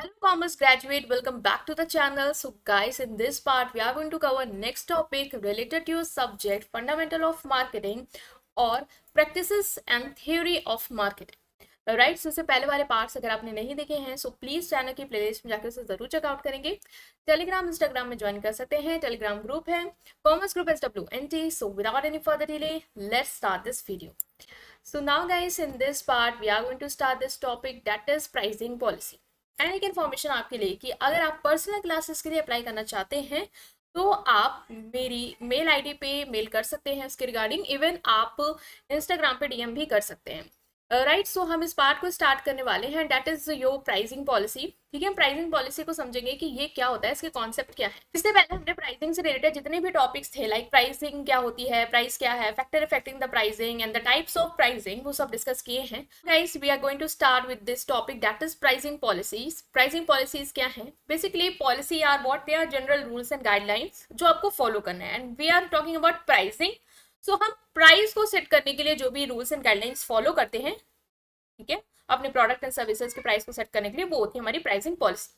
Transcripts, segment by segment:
Hello commerce graduate, welcome back to the channel. So guys, in this part we are going to cover next topic related to your subject fundamental of marketing or practices and theory of marketing. Right so इससे पहले वाले parts अगर आपने नहीं देखे हैं so please channel की playlist में जाकर उसे जरूर चेकआउट करेंगे। टेलीग्राम इंस्टाग्राम में ज्वाइन कर सकते हैं। टेलीग्राम ग्रुप है commerce group SWNT। So without any further delay let's start this video. So now guys, in this part we are going to start this topic, that is pricing policy। And एक information आपके लिए कि अगर आप personal classes के लिए apply करना चाहते हैं तो आप मेरी मेल आईडी पे मेल कर सकते हैं इसके रिगार्डिंग। इवन आप इंस्टाग्राम पे डीएम भी कर सकते हैं। राइट सो हम इस पार्ट को स्टार्ट करने वाले हैं, that is your pricing policy. ठीक है, हम प्राइसिंग पॉलिसी को समझेंगे कि ये क्या होता है, इसके कॉन्सेप्ट क्या है। इससे पहले हमने प्राइसिंग से रिलेटेड जितने भी टॉपिक्स थे, लाइक प्राइसिंग क्या होती है, प्राइस क्या है, factor affecting the pricing and the types of pricing, वो सब डिस्कस किए हैं। Guys we are going to start with this topic, that is pricing policies. Pricing policies क्या है? Basically policy are what, they are general rules and guidelines जो आपको follow करना है। And we are talking about pricing. So हम price को set करने के लिए जो भी रूल्स एंड गाइडलाइंस फॉलो करते हैं, ठीक है, अपने प्रोडक्ट एंड सर्विसेज के प्राइस को सेट करने के लिए, वो होती है हमारी प्राइसिंग पॉलिसी।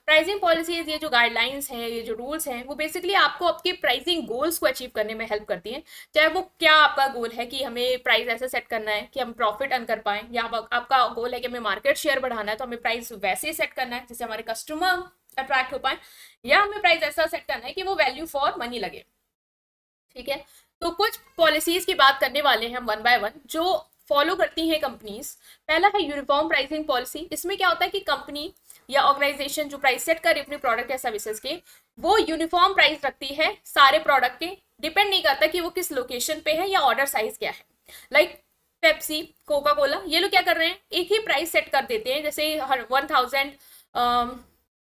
प्राइसिंग पॉलिसीज, ये जो गाइडलाइंस हैं, ये जो रूल्स हैं, वो बेसिकली आपको आपके प्राइसिंग गोल्स को अचीव करने में हेल्प करती हैं। चाहे वो क्या आपका गोल है कि हमें प्राइस ऐसे सेट करना है कि हम प्रॉफिट अर्न कर पाएं, या आपका गोल है कि हमें मार्केट शेयर बढ़ाना है तो हमें प्राइस वैसे सेट करना है जिससे हमारे कस्टमर अट्रैक्ट हो पाए, या हमें प्राइस ऐसा सेट करना है कि वो वैल्यू फॉर मनी लगे। ठीक है, तो कुछ पॉलिसीज की बात करने वाले हैं हम वन बाय वन जो फॉलो करती हैं कंपनीज। पहला है यूनिफॉर्म प्राइसिंग पॉलिसी। इसमें क्या होता है कि कंपनी या ऑर्गेनाइजेशन जो प्राइस सेट करे अपने प्रोडक्ट या सर्विसेज के, वो यूनिफॉर्म प्राइस रखती है सारे प्रोडक्ट के। डिपेंड नहीं करता कि वो किस लोकेशन पे है या ऑर्डर साइज क्या है। लाइक पेप्सी, कोका कोला, ये लोग क्या कर रहे हैं, एक ही प्राइस सेट कर देते हैं। जैसे हर 1000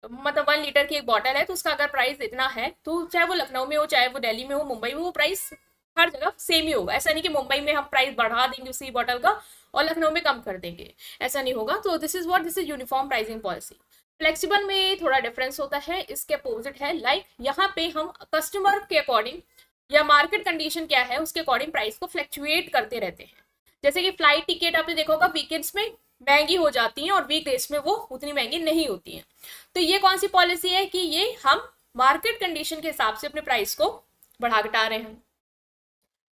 मतलब 1 लीटर की एक बॉटल है तो उसका अगर प्राइस इतना है तो चाहे वो लखनऊ में हो, चाहे वो दिल्ली में हो, मुंबई में, वो प्राइस हर जगह सेम ही होगा। ऐसा नहीं कि मुंबई में हम प्राइस बढ़ा देंगे उसी बॉटल का और लखनऊ में कम कर देंगे, ऐसा नहीं होगा। तो this is uniform pricing policy. Flexible में थोड़ा डिफरेंस होता है, इसके अपोजिट है। लाइक यहाँ पे हम कस्टमर के अकॉर्डिंग या मार्केट कंडीशन क्या है उसके अकॉर्डिंग प्राइस को फ्लक्चुएट करते रहते हैं। जैसे कि फ्लाइट टिकट आपने देखा होगा वीकेंड्स में महंगी हो जाती है और वीकडेज में वो उतनी महंगी नहीं होती है। तो ये कौन सी पॉलिसी है कि ये हम मार्केट कंडीशन के हिसाब से अपने प्राइस को बढ़ा घटा रहे हैं।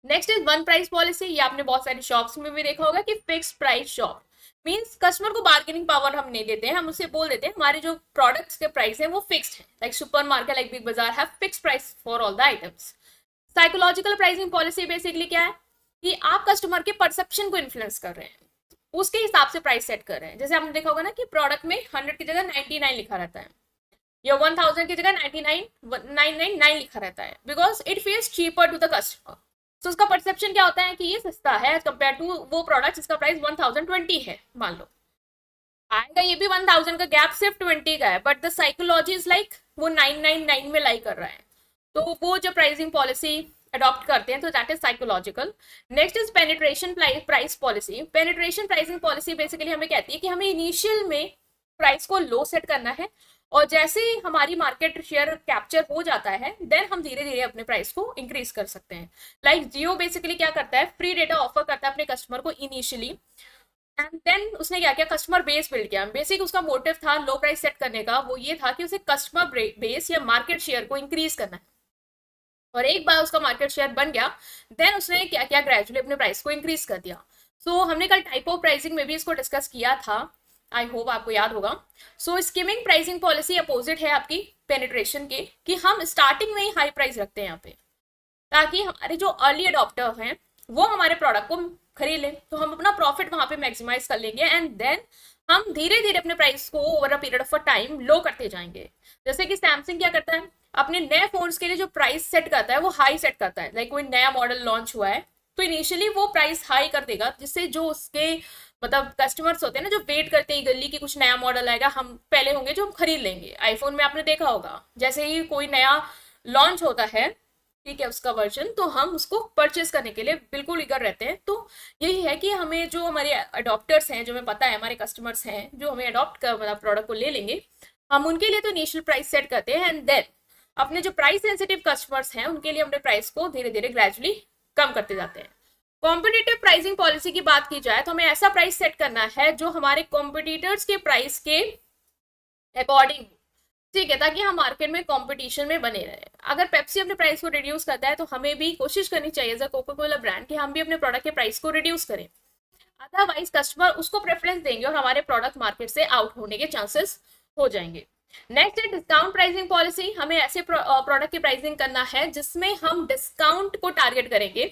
Next is one price policy. ये आपने बहुत सारी शॉप्स में भी देखा होगा कि fix price shop means customer को बार्गेनिंग पावर हम नहीं देते हैं, हम उसे बोल देते हैं हमारे जो प्रोडक्ट्स के प्राइस हैं वो फिक्स्ड है। Like super market, like Big Bazaar have fix price for all the items. Psychological pricing policy basically क्या है कि आप कस्टमर के परसेप्शन को इन्फ्लुएंस कर रहे हैं, उसके हिसाब से प्राइस सेट कर रहे हैं। जैसे आपने देखा होगा ना कि प्रोडक्ट में 100 की जगह 99 लिखा रहता है, या 1000 की जगह 999 लिखा रहता है, because it feels cheaper to the customer. तो उसका परसेप्शन क्या होता है कि ये सस्ता है एज कम्पेयर टू वो प्रोडक्ट जिसका प्राइस 1020 है। मान लो आएगा ये भी 1000 का गैप सिर्फ 20 का है, but the psychology is like वो 999 में लाई कर रहा है। तो वो जो प्राइसिंग पॉलिसी अडॉप्ट करते हैं तो that is psychological. Next is penetration price policy. Penetration pricing policy basically हमें कहती है कि हमें इनिशियल में प्राइस को लो सेट करना है, और जैसे ही हमारी मार्केट शेयर कैप्चर हो जाता है देन हम धीरे धीरे अपने प्राइस को इंक्रीज कर सकते हैं। लाइक जियो बेसिकली क्या करता है, फ्री डेटा ऑफर करता है अपने कस्टमर को इनिशियली, एंड देन उसने क्या किया, कस्टमर बेस बिल्ड किया। बेसिक उसका मोटिव था लो प्राइस सेट करने का, वो ये था कि उसे कस्टमर बेस या मार्केट शेयर को इंक्रीज करना है। और एक बार उसका मार्केट शेयर बन गया देन उसने क्या किया, ग्रेजुअली अपने प्राइस को इंक्रीज कर दिया। सो हमने कल टाइप ऑफ प्राइसिंग में भी इसको डिस्कस किया था, आई होप आपको याद होगा। सो स्कीमिंग प्राइसिंग पॉलिसी अपोजिट है आपकी पेनिट्रेशन के, कि हम स्टार्टिंग में ही हाई प्राइस रखते हैं यहाँ पे, ताकि हमारे जो अर्ली अडॉप्टर हैं वो हमारे प्रोडक्ट को खरीद लें, तो हम अपना प्रॉफिट वहां पे मैक्सिमाइज कर लेंगे, एंड देन हम धीरे धीरे अपने प्राइस को over a period of time low करते जाएंगे। जैसे कि सैमसंग क्या करता है, अपने नए फोन्स के लिए जो प्राइस सेट करता है वो हाई सेट करता है। लाइक कोई नया मॉडल लॉन्च हुआ है तो इनिशियली वो प्राइस हाई कर देगा, जिससे जो उसके मतलब कस्टमर्स होते हैं ना जो वेट करते हैं गली की कुछ नया मॉडल आएगा, हम पहले होंगे जो हम खरीद लेंगे। आईफोन में आपने देखा होगा जैसे ही कोई नया लॉन्च होता है, ठीक है, उसका वर्जन, तो हम उसको परचेस करने के लिए बिल्कुल ईगर रहते हैं। तो यही है कि हमें जो हमारे अडॉप्टर्स हैं, जो हमें पता है हमारे कस्टमर्स हैं जो हमें अडॉप्ट कर मतलब प्रोडक्ट को ले लेंगे, हम उनके लिए तो इनिशियल प्राइस सेट करते हैं, एंड देन अपने जो प्राइस सेंसिटिव कस्टमर्स हैं उनके लिए अपने प्राइस को धीरे धीरे ग्रेजुअली कम करते जाते हैं। कॉम्पिटिटिव प्राइसिंग पॉलिसी की बात की जाए तो हमें ऐसा प्राइस सेट करना है जो हमारे कॉम्पिटिटर्स के प्राइस के अकॉर्डिंग, ठीक है, ताकि हम मार्केट में कंपटीशन में बने रहे। अगर पेप्सी अपने प्राइस को रिड्यूस करता है तो हमें भी कोशिश करनी चाहिए as a Coca Cola brand कि हम भी अपने प्रोडक्ट के प्राइस को रिड्यूस करें, अदरवाइज कस्टमर उसको प्रेफरेंस देंगे और हमारे प्रोडक्ट मार्केट से आउट होने के चांसेस हो जाएंगे। नेक्स्ट है डिस्काउंट प्राइसिंग पॉलिसी। हमें ऐसे प्रोडक्ट की प्राइसिंग करना है जिसमें हम डिस्काउंट को टारगेट करेंगे।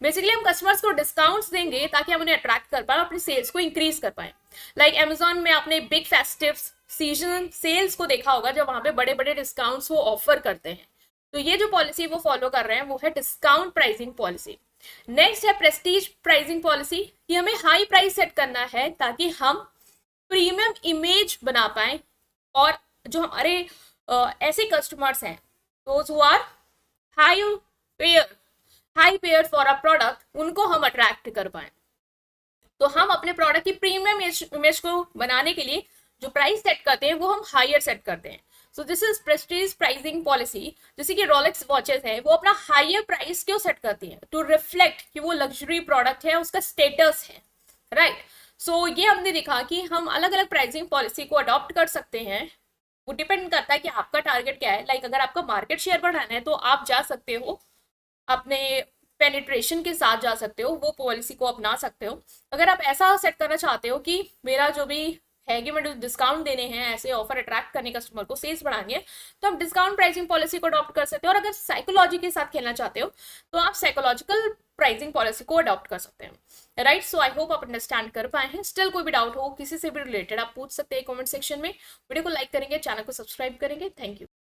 बेसिकली हम कस्टमर्स को डिस्काउंट्स देंगे ताकि हम उन्हें अट्रैक्ट कर पाए, अपनी सेल्स को इंक्रीज कर पाए। लाइक अमेजोन में आपने बिग फेस्टिव सीजन सेल्स को देखा होगा, जब वहां पे बड़े बड़े डिस्काउंट्स वो ऑफर करते हैं। तो ये जो पॉलिसी वो फॉलो कर रहे हैं वो है डिस्काउंट प्राइसिंग पॉलिसी। नेक्स्ट है प्रेस्टीज प्राइसिंग पॉलिसी। कि हमें हाई प्राइस सेट करना है ताकि हम प्रीमियम इमेज बना पाए और जो हमारे ऐसे कस्टमर्स हैं those who are high payer high payer for a product, उनको हम अट्रैक्ट कर पाए। तो हम अपने प्रोडक्ट की प्रीमियम इमेज को बनाने के लिए जो प्राइस सेट करते हैं वो हम हायर सेट करते हैं। So this is Prestige pricing policy. जैसे कि रोलेक्स वॉचेस है, वो अपना हायर प्राइस क्यों सेट करती है? टू रिफ्लेक्ट कि वो लग्जरी प्रोडक्ट है, उसका स्टेटस है, राइट। सो ये हमने देखा कि हम अलग अलग प्राइसिंग पॉलिसी को अडॉप्ट कर सकते हैं। वो डिपेंड करता है कि आपका टारगेट क्या है। लाइक अगर आपका मार्केट शेयर बढ़ाना है तो आप जा सकते हो अपने पेनिट्रेशन के साथ, जा सकते हो, वो पॉलिसी को अपना सकते हो। अगर आप ऐसा सेट करना चाहते हो कि मेरा जो भी है कि मैं डिस्काउंट देने हैं, ऐसे ऑफर अट्रैक्ट करने कस्टमर को, सेल्स बढ़ानी है, तो आप डिस्काउंट प्राइसिंग पॉलिसी को अडॉप्ट कर सकते हो। और अगर साइकोलॉजी के साथ खेलना चाहते हो तो आप साइकोलॉजिकल प्राइसिंग पॉलिसी को अडॉप्ट कर सकते हैं, राइट। सो आई होप आप अंडरस्टैंड कर पाए हैं। स्टिल कोई भी डाउट हो किसी से भी रिलेटेड आप पूछ सकते हैं कमेंट सेक्शन में। वीडियो को लाइक करेंगे, चैनल को सब्सक्राइब करेंगे। Thank you.